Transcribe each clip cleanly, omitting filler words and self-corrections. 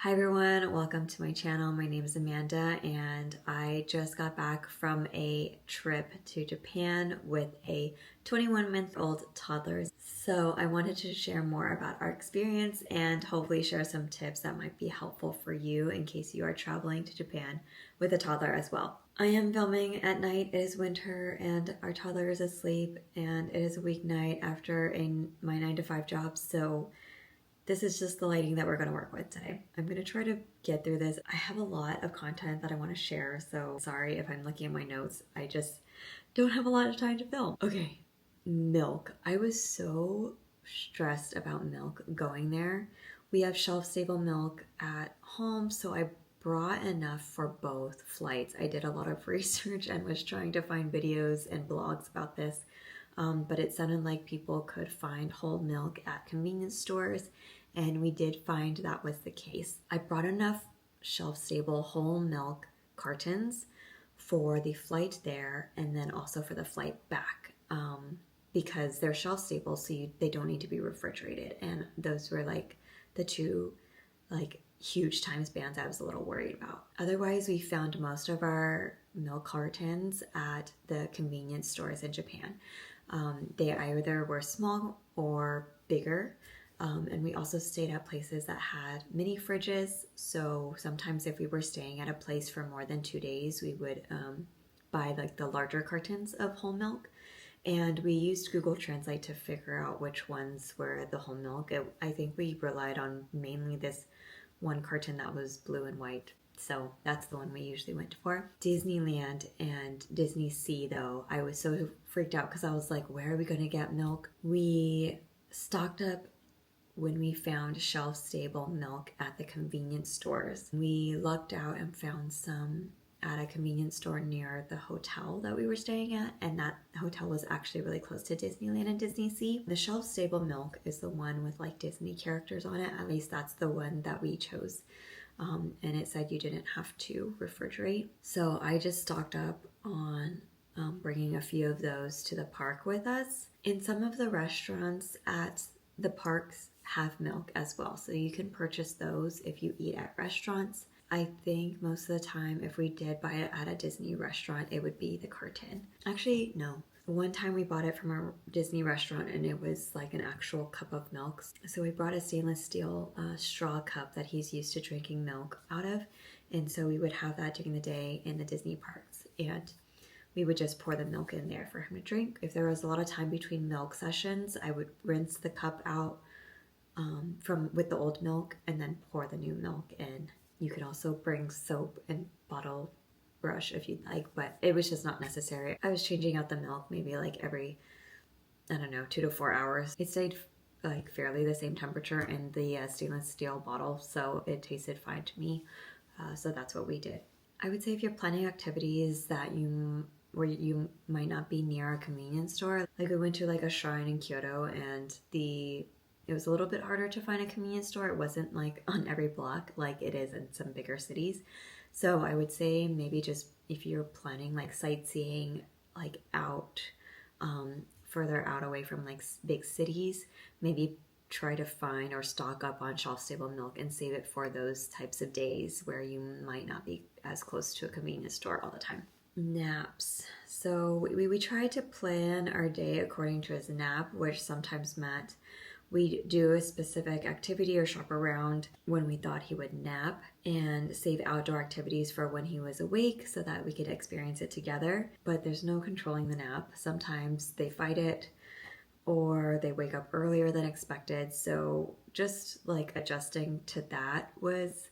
Hi everyone, welcome to my channel. My name is Amanda and I just got back from a trip to Japan with a 21-month-old toddler. So I wanted to share more about our experience and hopefully share some tips that might be helpful for you in case you are traveling to Japan with a toddler as well. I am filming at night. It is winter and our toddler is asleep and it is a weeknight after my 9 to 5 job. So this is just the lighting that we're going to work with today. I'm going to try to get through this. I have a lot of content that I want to share, so sorry if I'm looking at my notes. I just don't have a lot of time to film. Okay, milk. I was so stressed about milk going there. We have shelf-stable milk at home, so I brought enough for both flights. I did a lot of research and was trying to find videos and blogs about this, but it sounded like people could find whole milk at convenience stores, and we did find that was the case. I brought enough shelf-stable whole milk cartons for the flight there and then also for the flight back, because they're shelf-stable, so they don't need to be refrigerated. And those were like the two huge time spans I was a little worried about. Otherwise, we found most of our milk cartons at the convenience stores in Japan. They either were small or bigger. And we also stayed at places that had mini fridges. So sometimes if we were staying at a place for more than 2 days, we would buy like the larger cartons of whole milk. And we used Google Translate to figure out which ones were the whole milk. I think we relied on mainly this one carton that was blue and white. So that's the one we usually went for. Disneyland and Disney Sea though, I was so freaked out because I was like, where are we going to get milk? We stocked up when we found shelf-stable milk at the convenience stores. We lucked out and found some at a convenience store near the hotel that we were staying at, and that hotel was actually really close to Disneyland and Disney Sea. The shelf-stable milk is the one with like Disney characters on it. At least that's the one that we chose. And it said you didn't have to refrigerate. So I just stocked up on bringing a few of those to the park with us. In some of the restaurants at the parks have milk as well, so you can purchase those if you eat at restaurants. I think most of the time if we did buy it at a Disney restaurant, it would be the carton. Actually, no. One time we bought it from a Disney restaurant and it was like an actual cup of milk. So we brought a stainless steel straw cup that he's used to drinking milk out of. And so we would have that during the day in the Disney parks. And we would just pour the milk in there for him to drink. If there was a lot of time between milk sessions, I would rinse the cup out with the old milk and then pour the new milk in. You could also bring soap and bottle brush if you'd like, but it was just not necessary. I was changing out the milk maybe like every, I don't know, 2 to 4 hours. It stayed like fairly the same temperature in the stainless steel bottle, so it tasted fine to me. So that's what we did. I would say if you're planning activities where you might not be near a convenience store, like we went to like a shrine in Kyoto and it was a little bit harder to find a convenience store. It wasn't like on every block like it is in some bigger cities. So I would say maybe just if you're planning like sightseeing like out, further out away from like big cities, maybe try to find or stock up on shelf-stable milk and save it for those types of days where you might not be as close to a convenience store all the time. Naps. So we tried to plan our day according to his nap, which sometimes meant we do a specific activity or shop around when we thought he would nap and save outdoor activities for when he was awake so that we could experience it together. But there's no controlling the nap. Sometimes they fight it or they wake up earlier than expected. So just like adjusting to that was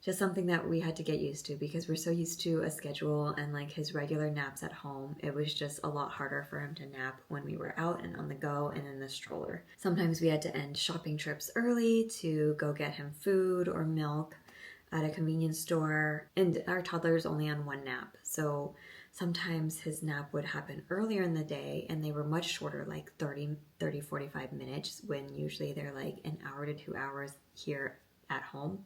just something that we had to get used to because we're so used to a schedule and like his regular naps at home. It was just a lot harder for him to nap when we were out and on the go and in the stroller. Sometimes we had to end shopping trips early to go get him food or milk at a convenience store, and our toddler is only on one nap. So sometimes his nap would happen earlier in the day and they were much shorter, like 30, 45 minutes, when usually they're like an hour to 2 hours here at home.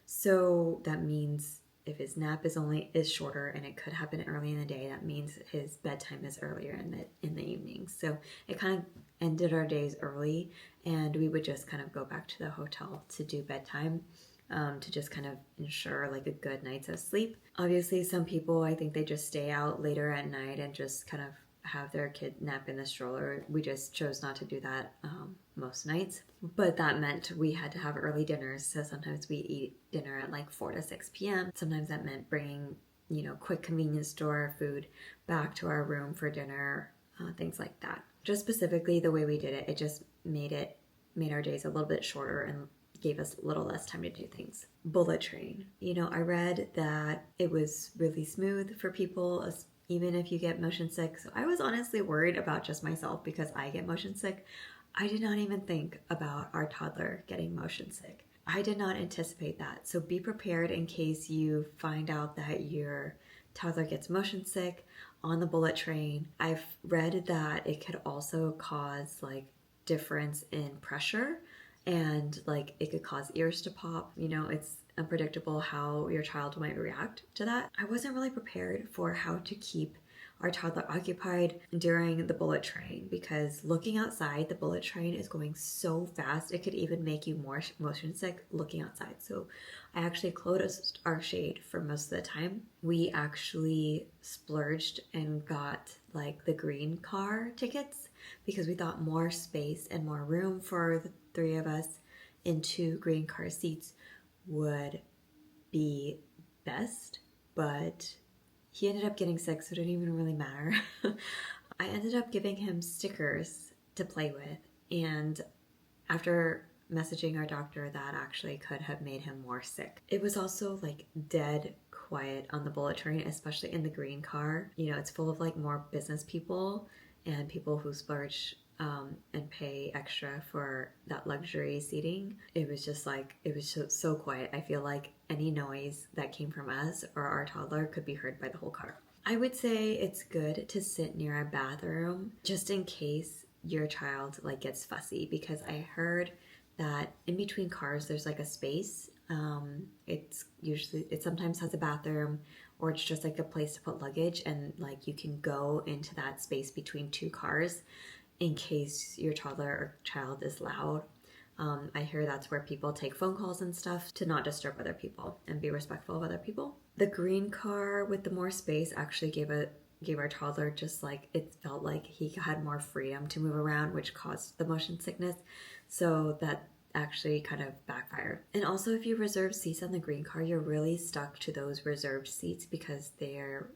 So that means if his nap is shorter and it could happen early in the day, that means his bedtime is earlier in the evening. So it kind of ended our days early and we would just kind of go back to the hotel to do bedtime. to just kind of ensure like a good night's of sleep. Obviously, some people, I think they just stay out later at night and just kind of have their kid nap in the stroller. We just chose not to do that most nights. But that meant we had to have early dinners. So sometimes we eat dinner at like 4 to 6 p.m. Sometimes that meant bringing, quick convenience store food back to our room for dinner, things like that. Just specifically the way we did it, it just made our days a little bit shorter and gave us a little less time to do things. Bullet train. I read that it was really smooth for people, even if you get motion sick. So I was honestly worried about just myself because I get motion sick. I did not even think about our toddler getting motion sick. I did not anticipate that. So be prepared in case you find out that your toddler gets motion sick on the bullet train. I've read that it could also cause like difference in pressure, and like it could cause ears to pop. It's unpredictable how your child might react to that. I wasn't really prepared for how to keep our toddler occupied during the bullet train, because looking outside, the bullet train is going so fast, it could even make you more motion sick looking outside. So I actually closed our shade for most of the time. We actually splurged and got like the green car tickets because we thought more space and more room for the three of us in 2 green car seats would be best, but he ended up getting sick, so it didn't even really matter. I ended up giving him stickers to play with, and after messaging our doctor, that actually could have made him more sick. It was also like dead quiet on the bullet train, especially in the green car. It's full of like more business people and people who splurge and pay extra for that luxury seating. It was just like, it was so quiet. I feel like any noise that came from us or our toddler could be heard by the whole car. I would say it's good to sit near a bathroom just in case your child like gets fussy, because I heard that in between cars there's like a space. It sometimes has a bathroom, or it's just like a place to put luggage, and like you can go into that space between 2 cars in case your toddler or child is loud. I hear that's where people take phone calls and stuff to not disturb other people and be respectful of other people. The green car with the more space actually gave our toddler just like, it felt like he had more freedom to move around, which caused the motion sickness. So that actually kind of backfired. And also, if you reserve seats on the green car, you're really stuck to those reserved seats because they're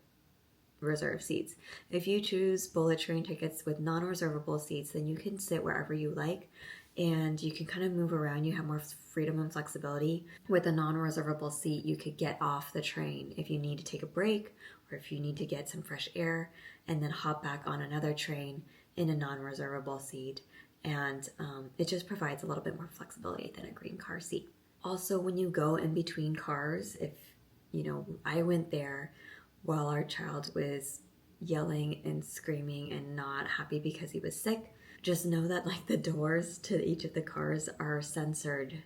reserved seats. If you choose bullet train tickets with non-reservable seats, then you can sit wherever you like and you can kind of move around. You have more freedom and flexibility. With a non-reservable seat, you could get off the train if you need to take a break or if you need to get some fresh air, and then hop back on another train in a non-reservable seat. And it just provides a little bit more flexibility than a green car seat. Also, when you go in between cars, if I went there while our child was yelling and screaming and not happy because he was sick, just know that like the doors to each of the cars are censored.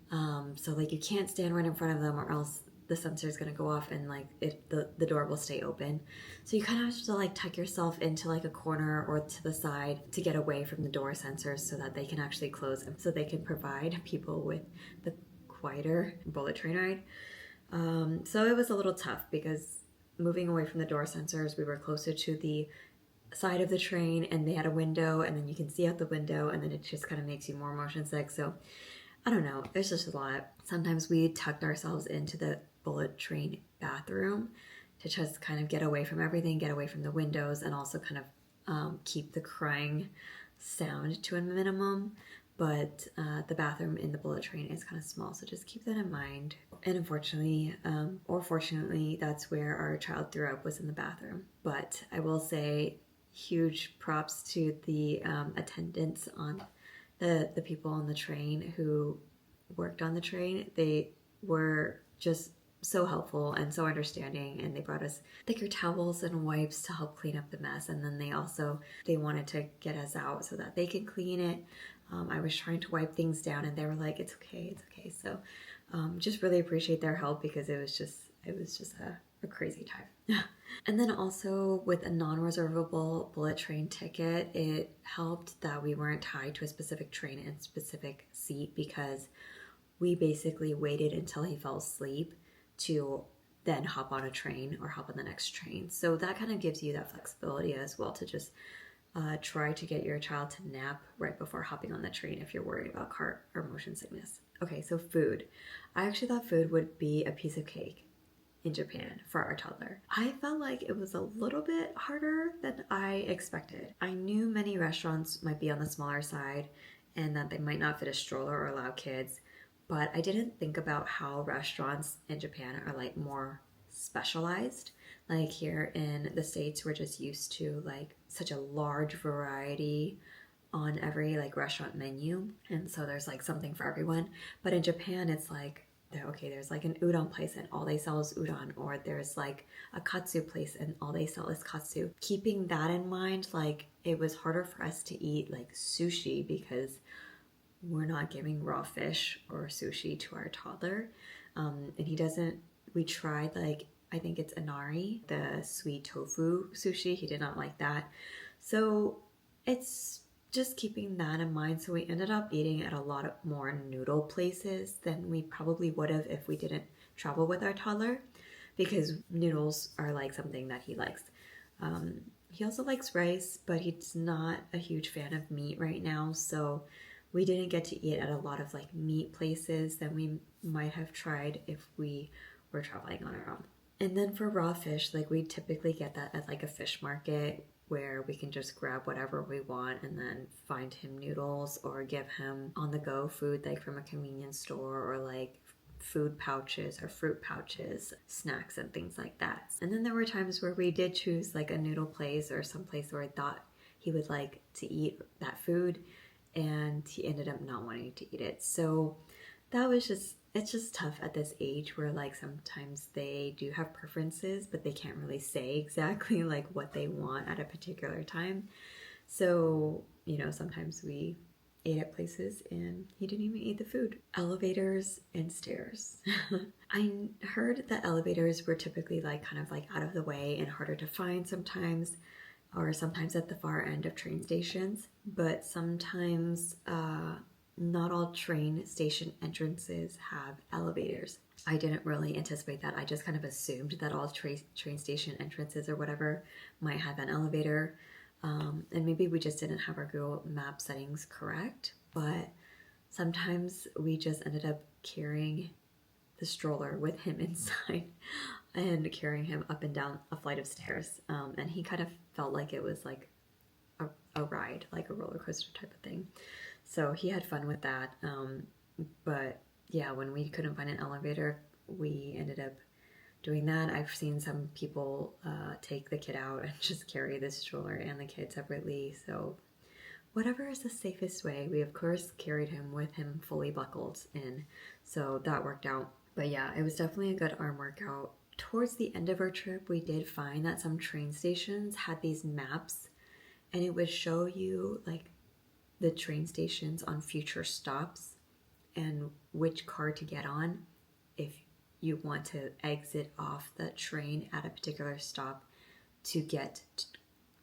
So like you can't stand right in front of them, or else the sensor is going to go off and like the door will stay open. So you kind of have to like tuck yourself into like a corner or to the side to get away from the door sensors so that they can actually close them, so they can provide people with the quieter bullet train ride. So it was a little tough because moving away from the door sensors, we were closer to the side of the train and they had a window, and then you can see out the window, and then it just kind of makes you more motion sick. So I don't know, it's just a lot. Sometimes we tucked ourselves into the bullet train bathroom to just kind of get away from everything, get away from the windows, and also kind of keep the crying sound to a minimum. But the bathroom in the bullet train is kind of small, so just keep that in mind. And unfortunately, or fortunately, that's where our child threw up, was in the bathroom. But I will say huge props to the attendants on the people on the train who worked on the train. They were just so helpful and so understanding, and they brought us thicker towels and wipes to help clean up the mess. And then they wanted to get us out so that they could clean it. I was trying to wipe things down and they were like, it's okay. So just really appreciate their help, because it was just a crazy time. And then also with a non-reservable bullet train ticket, it helped that we weren't tied to a specific train and specific seat, because we basically waited until he fell asleep to then hop on a train or hop on the next train. So that kind of gives you that flexibility as well to just try to get your child to nap right before hopping on the train if you're worried about cart or motion sickness. Okay, so food. I actually thought food would be a piece of cake in Japan for our toddler. I felt like it was a little bit harder than I expected. I knew many restaurants might be on the smaller side and that they might not fit a stroller or allow kids, but I didn't think about how restaurants in Japan are like more specialized. Like here in the States, we're just used to like such a large variety on every like restaurant menu, and so there's like something for everyone. But in Japan, it's like okay, there's like an udon place and all they sell is udon, or there's like a katsu place and all they sell is katsu. Keeping that in mind, like it was harder for us to eat like sushi because we're not giving raw fish or sushi to our toddler. And he doesn't, we tried like, I think it's inari, the sweet tofu sushi. He did not like that. So it's just keeping that in mind. So we ended up eating at a lot of more noodle places than we probably would have if we didn't travel with our toddler, because noodles are like something that he likes. He also likes rice, but he's not a huge fan of meat right now. So we didn't get to eat at a lot of like meat places that we might have tried if we were traveling on our own. And then for raw fish, like we typically get that at like a fish market where we can just grab whatever we want and then find him noodles or give him on the go food like from a convenience store, or like food pouches or fruit pouches, snacks and things like that. And then there were times where we did choose like a noodle place or some place where I thought he would like to eat that food, and he ended up not wanting to eat it. So that was just, it's just tough at this age where like sometimes they do have preferences, but they can't really say exactly like what they want at a particular time. So, you know, sometimes we ate at places and he didn't even eat the food. Elevators and stairs. I heard that elevators were typically like kind of like out of the way and harder to find sometimes, or sometimes at the far end of train stations, but sometimes not all train station entrances have elevators. I didn't really anticipate that. I just kind of assumed that all train station entrances or whatever might have an elevator. And maybe we just didn't have our Google Map settings correct, but sometimes we just ended up carrying the stroller with him inside and carrying him up and down a flight of stairs. And he kind of felt like it was like a ride, like a roller coaster type of thing. So he had fun with that. But yeah, when we couldn't find an elevator, we ended up doing that. I've seen some people take the kid out and just carry the stroller and the kid separately. So whatever is the safest way. We of course carried him with him fully buckled in. So that worked out. But yeah, it was definitely a good arm workout. Towards the end of our trip, we did find that some train stations had these maps, and it would show you like the train stations on future stops and which car to get on if you want to exit off the train at a particular stop to get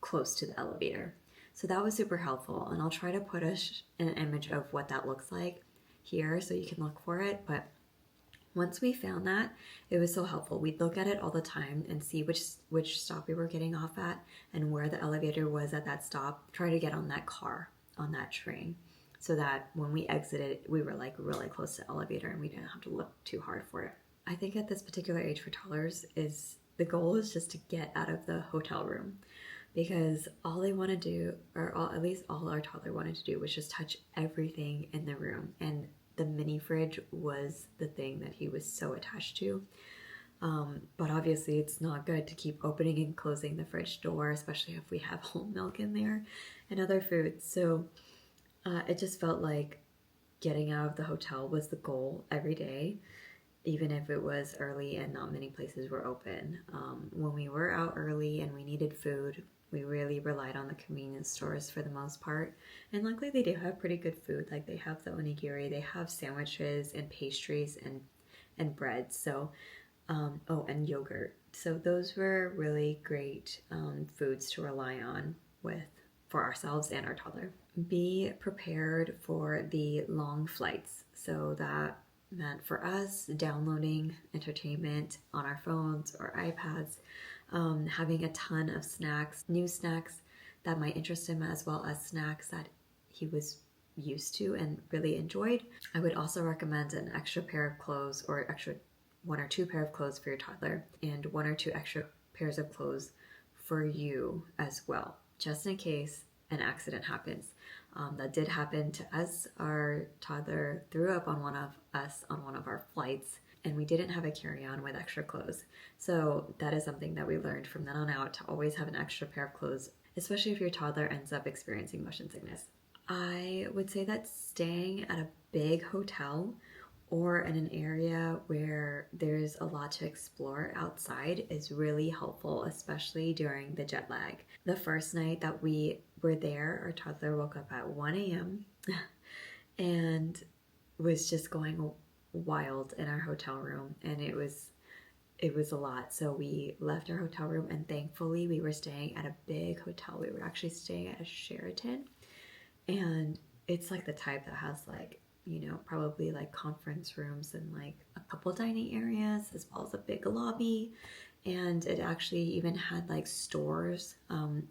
close to the elevator. So that was super helpful, and I'll try to put an image of what that looks like here so you can look for it. But once we found that, it was so helpful. We'd look at it all the time and see which stop we were getting off at and where the elevator was at that stop. Try to get on that car, on that train, so that when we exited, we were like really close to the elevator and we didn't have to look too hard for it. I think at this particular age for toddlers, the goal is just to get out of the hotel room, because all they want to do, or at least all our toddler wanted to do, was just touch everything in the room. And the mini fridge was the thing that he was so attached to. But obviously it's not good to keep opening and closing the fridge door, especially if we have whole milk in there and other foods. So it just felt like getting out of the hotel was the goal every day, even if it was early and not many places were open. When we were out early and we needed food, we really relied on the convenience stores for the most part. And luckily they do have pretty good food. Like they have the onigiri, they have sandwiches and pastries and bread. So, and yogurt. So those were really great foods to rely on for ourselves and our toddler. Be prepared for the long flights. So that meant for us downloading entertainment on our phones or iPads, having a ton of snacks, new snacks that might interest him, as well as snacks that he was used to and really enjoyed. I would also recommend an extra pair of clothes, or extra 1 or 2 pair of clothes for your toddler, and 1 or 2 extra pairs of clothes for you as well, just in case an accident happens. That did happen to us. Our toddler threw up on one of us on one of our flights, and we didn't have a carry-on with extra clothes. So that is something that we learned from then on out, to always have an extra pair of clothes, especially if your toddler ends up experiencing motion sickness. I would say that staying at a big hotel or in an area where there's a lot to explore outside is really helpful, especially during the jet lag. The first night that we were there, our toddler woke up at 1 a.m. and was just going wild in our hotel room, and it was a lot. So we left our hotel room, and thankfully we were staying at a big hotel. We were actually staying at a Sheraton, and it's like the type that has like, you know, probably like conference rooms and like a couple dining areas, as well as a big lobby. And it actually even had like stores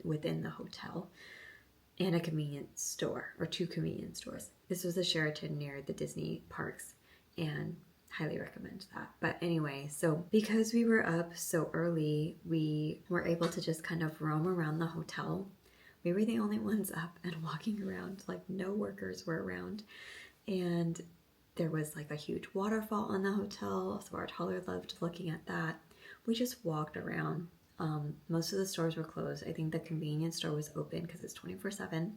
within the hotel, and a convenience store, or 2 convenience stores. This was a Sheraton near the Disney parks, and highly recommend that. But anyway, so because we were up so early, we were able to just kind of roam around the hotel. We were the only ones up and walking around, like no workers were around. And there was like a huge waterfall in the hotel, so our toddler loved looking at that. We just walked around. Most of the stores were closed. I think the convenience store was open because it's 24/7.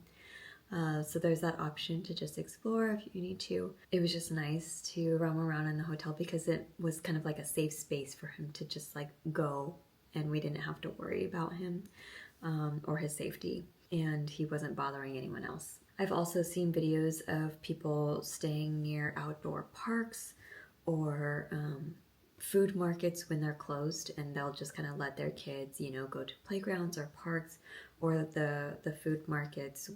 So there's that option to just explore if you need to. It was just nice to roam around in the hotel because it was kind of like a safe space for him to just like go, and we didn't have to worry about him or his safety, and he wasn't bothering anyone else. I've also seen videos of people staying near outdoor parks or food markets when they're closed, and they'll just kind of let their kids, you know, go to playgrounds or parks or the food markets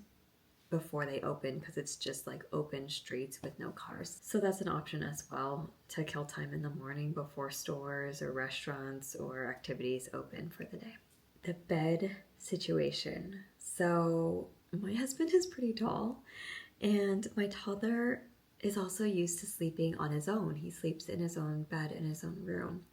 before they open, because it's just like open streets with no cars. So that's an option as well, to kill time in the morning before stores or restaurants or activities open for the day. The bed situation. So my husband is pretty tall, and my toddler is also used to sleeping on his own. He sleeps in his own bed in his own room.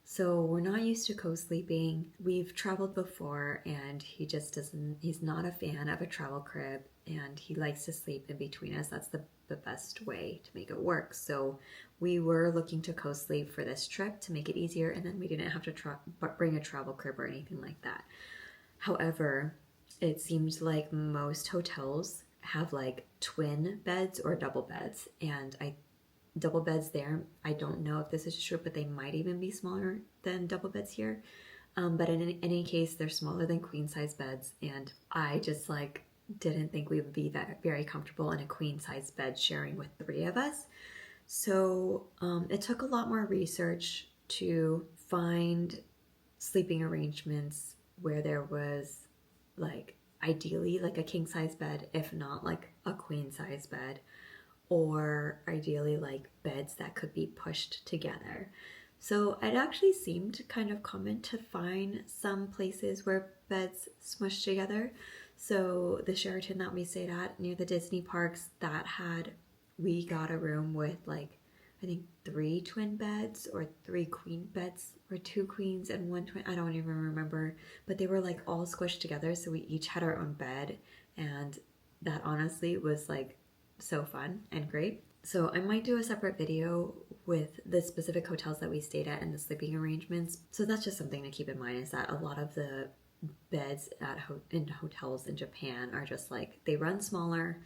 So we're not used to co-sleeping. We've traveled before, and he just doesn't, he's not a fan of a travel crib, and he likes to sleep in between us. That's the best way to make it work. So we were looking to co-sleep for this trip to make it easier, and then we didn't have to bring a travel crib or anything like that. However, it seems like most hotels have like twin beds or double beds, and double beds there, I don't know if this is true, but they might even be smaller than double beds here. But in any case, they're smaller than queen size beds, and I just like didn't think we would be that very comfortable in a queen size bed sharing with 3 of us. So it took a lot more research to find sleeping arrangements where there was like ideally like a king size bed, if not like a queen size bed, or ideally like beds that could be pushed together. So it actually seemed kind of common to find some places where beds smush together. So the Sheraton that we stayed at near the Disney parks, we got a room with like, I think 3 twin beds or 3 queen beds, or 2 queens and 1 twin, I don't even remember, but they were like all squished together. So we each had our own bed, and that honestly was like so fun and great. So I might do a separate video with the specific hotels that we stayed at and the sleeping arrangements. So that's just something to keep in mind, is that a lot of the beds in hotels in Japan are just like, they run smaller,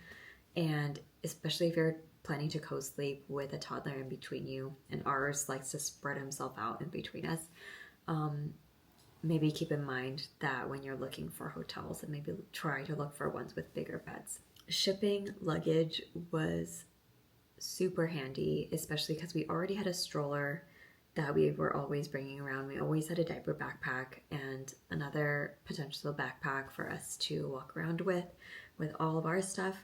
and especially if you're planning to co-sleep with a toddler in between you, and ours likes to spread himself out in between us, maybe keep in mind that when you're looking for hotels, and maybe try to look for ones with bigger beds. Shipping luggage was super handy, especially because we already had a stroller that we were always bringing around. We always had a diaper backpack and another potential backpack for us to walk around with all of our stuff.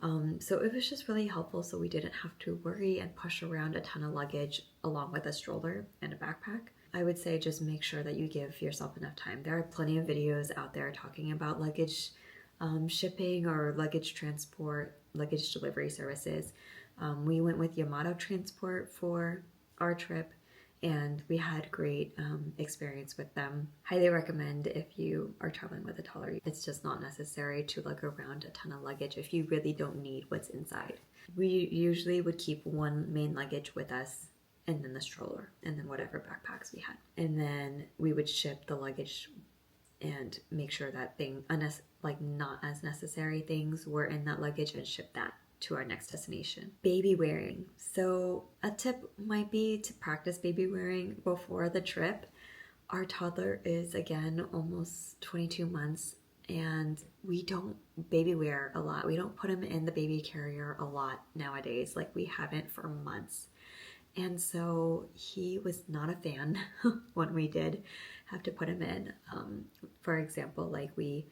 So it was just really helpful, so we didn't have to worry and push around a ton of luggage along with a stroller and a backpack. I would say just make sure that you give yourself enough time. There are plenty of videos out there talking about luggage shipping or luggage transport, luggage delivery services. We went with Yamato Transport for our trip, and we had great experience with them. Highly recommend if you are traveling with a toddler. It's just not necessary to lug around a ton of luggage if you really don't need what's inside. We usually would keep one main luggage with us, and then the stroller, and then whatever backpacks we had. And then we would ship the luggage and make sure that not as necessary things were in that luggage, and ship that to our next destination. Baby wearing. So a tip might be to practice baby wearing before the trip. Our toddler is, again, almost 22 months, and we don't baby wear a lot. We don't put him in the baby carrier a lot nowadays, like we haven't for months. And so he was not a fan when we did have to put him in. For example, like we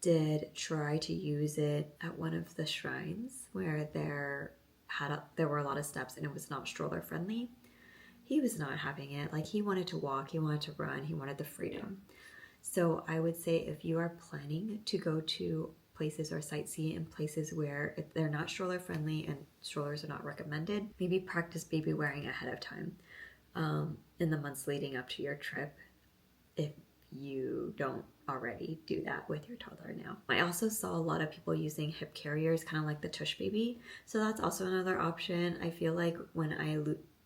did try to use it at one of the shrines where there were a lot of steps and it was not stroller friendly. He was not having it. Like, he wanted to walk, he wanted to run, he wanted the freedom. So I would say if you are planning to go to places or sightsee in places where they're not stroller friendly and strollers are not recommended, maybe practice baby wearing ahead of time in the months leading up to your trip, if you don't already do that with your toddler now. I also saw a lot of people using hip carriers, kind of like the Tush Baby, so that's also another option. I feel like when I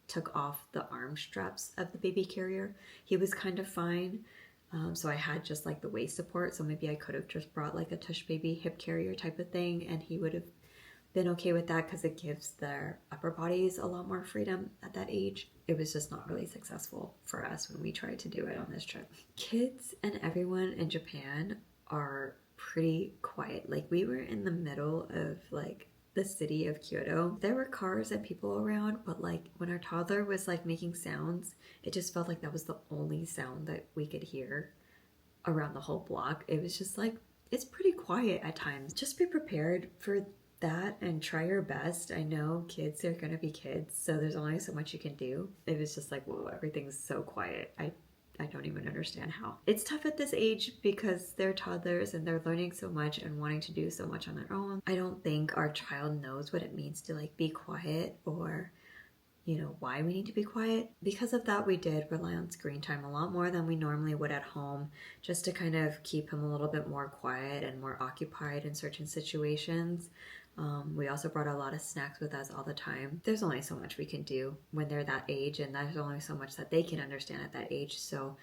took off the arm straps of the baby carrier, he was kind of fine. So I had just like the waist support, so maybe I could have just brought like a Tush Baby hip carrier type of thing, and he would have been okay with that because it gives their upper bodies a lot more freedom at that age. It was just not really successful for us when we tried to do it on this trip. Kids and everyone in Japan are pretty quiet. Like, we were in the middle of like the city of Kyoto. There were cars and people around, but like when our toddler was like making sounds, it just felt like that was the only sound that we could hear around the whole block. It was just like, it's pretty quiet at times. Just be prepared for that and try your best. I know kids are gonna be kids, so there's only so much you can do. It was just like, whoa, everything's so quiet. I don't even understand how. It's tough at this age because they're toddlers and they're learning so much and wanting to do so much on their own. I don't think our child knows what it means to like be quiet, or why we need to be quiet. Because of that, we did rely on screen time a lot more than we normally would at home, just to kind of keep him a little bit more quiet and more occupied in certain situations. We also brought a lot of snacks with us all the time. There's only so much we can do when they're that age, and there's only so much that they can understand at that age, so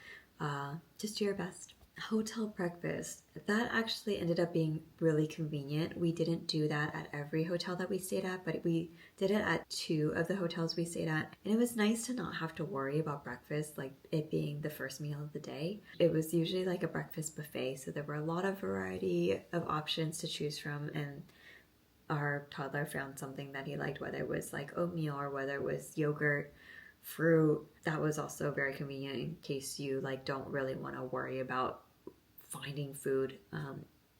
just do your best. Hotel breakfast. That actually ended up being really convenient. We didn't do that at every hotel that we stayed at, but we did it at 2 of the hotels we stayed at. And it was nice to not have to worry about breakfast, like it being the first meal of the day. It was usually like a breakfast buffet, so there were a lot of variety of options to choose from, and our toddler found something that he liked, whether it was like oatmeal or whether it was yogurt, fruit. That was also very convenient in case you like don't really want to worry about finding food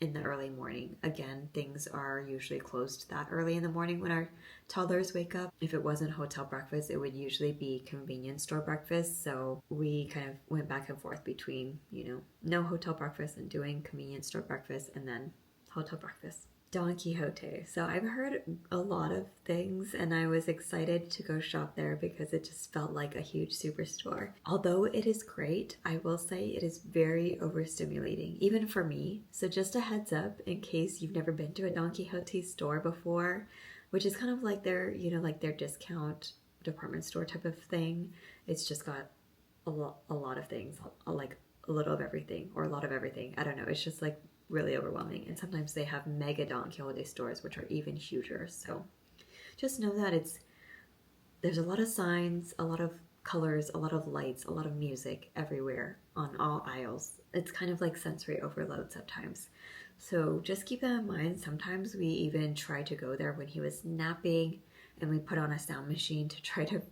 in the early morning. Again, things are usually closed that early in the morning when our toddlers wake up. If it wasn't hotel breakfast, it would usually be convenience store breakfast. So we kind of went back and forth between, no hotel breakfast and doing convenience store breakfast, and then hotel breakfast. Don Quijote. So I've heard a lot of things, and I was excited to go shop there because it just felt like a huge superstore. Although it is great, I will say it is very overstimulating, even for me. So just a heads up in case you've never been to a Don Quijote store before, which is kind of like their, like their discount department store type of thing. It's just got a lot of things, like a little of everything or a lot of everything. I don't know. It's just like really overwhelming, and sometimes they have mega Don Quijote stores which are even huger. So just know that there's a lot of signs, a lot of colors, a lot of lights, a lot of music everywhere on all aisles. It's kind of like sensory overload sometimes, so just keep that in mind. Sometimes we even try to go there when he was napping, and we put on a sound machine to try to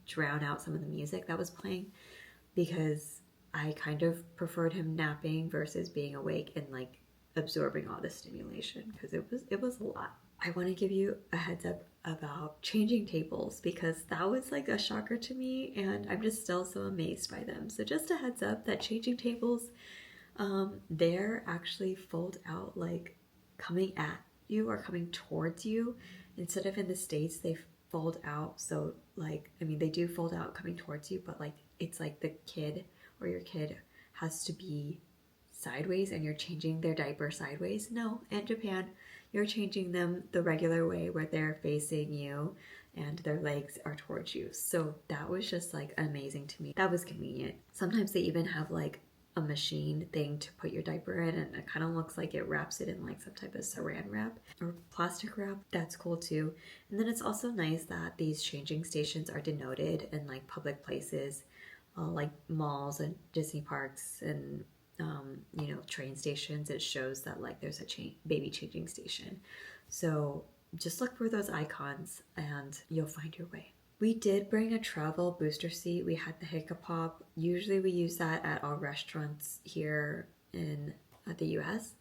drown out some of the music that was playing, because I kind of preferred him napping versus being awake and like absorbing all the stimulation, because it was a lot. I want to give you a heads up about changing tables because that was like a shocker to me and I'm just still so amazed by them. So just a heads up that changing tables, they're actually fold out like coming at you or coming towards you instead of in the States they fold out. So like, I mean, they do fold out coming towards you, but like it's like the kid or your kid has to be sideways and you're changing their diaper sideways. No, in Japan, you're changing them the regular way where they're facing you and their legs are towards you. So that was just like amazing to me. That was convenient. Sometimes they even have like a machine thing to put your diaper in and it kind of looks like it wraps it in like some type of saran wrap or plastic wrap. That's cool too. And then it's also nice that these changing stations are denoted in like public places like malls and Disney parks and you know, train stations. It shows that like there's a baby changing station. So just look for those icons and you'll find your way. We did bring a travel booster seat. We had the Hiccup Pop. Usually we use that at our restaurants here in the US,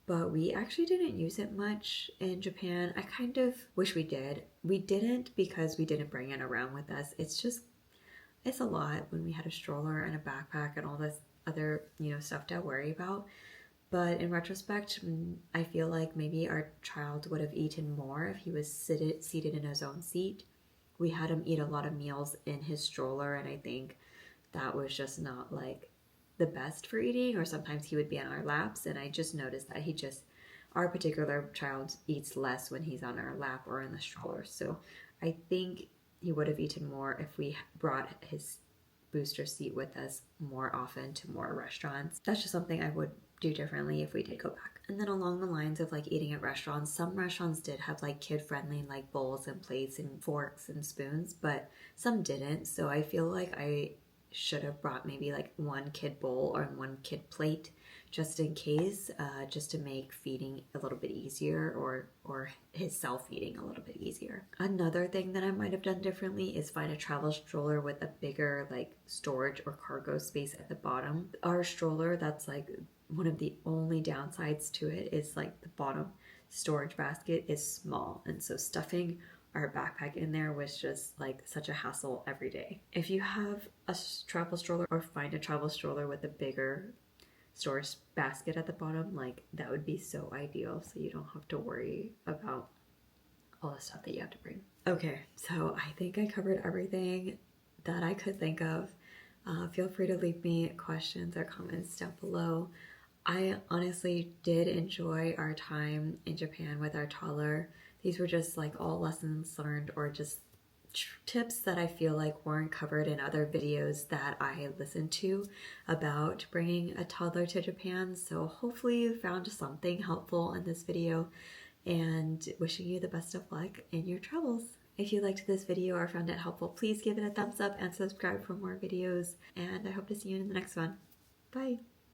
but we actually didn't use it much in Japan. I kind of wish we did. We didn't because we didn't bring it around with us. It's a lot when we had a stroller and a backpack and all this other, you know, stuff to worry about. But in retrospect, I feel like maybe our child would have eaten more if he was seated in his own seat. We had him eat a lot of meals in his stroller, and I think that was just not like the best for eating, or sometimes he would be on our laps, and I just noticed that our particular child eats less when he's on our lap or in the stroller. So I think he would have eaten more if we brought his booster seat with us more often to more restaurants. That's just something I would do differently if we did go back. And then along the lines of like eating at restaurants, some restaurants did have like kid-friendly like bowls and plates and forks and spoons, but some didn't. So I feel like I should have brought maybe like one kid bowl or one kid plate just in case, just to make feeding a little bit easier or his self-feeding a little bit easier. Another thing that I might have done differently is find a travel stroller with a bigger like storage or cargo space at the bottom. Our stroller, that's like one of the only downsides to it is like the bottom storage basket is small, and so stuffing our backpack in there was just like such a hassle every day. If you have a travel stroller or find a travel stroller with a bigger storage basket at the bottom, like that would be so ideal so you don't have to worry about all the stuff that you have to bring. Okay, so I think I covered everything that I could think of. Feel free to leave me questions or comments down below. I honestly did enjoy our time in Japan with our toddler. These were just like all lessons learned or just tips that I feel like weren't covered in other videos that I listened to about bringing a toddler to Japan. So hopefully you found something helpful in this video, and wishing you the best of luck in your travels. If you liked this video or found it helpful, please give it a thumbs up and subscribe for more videos, and I hope to see you in the next one. Bye!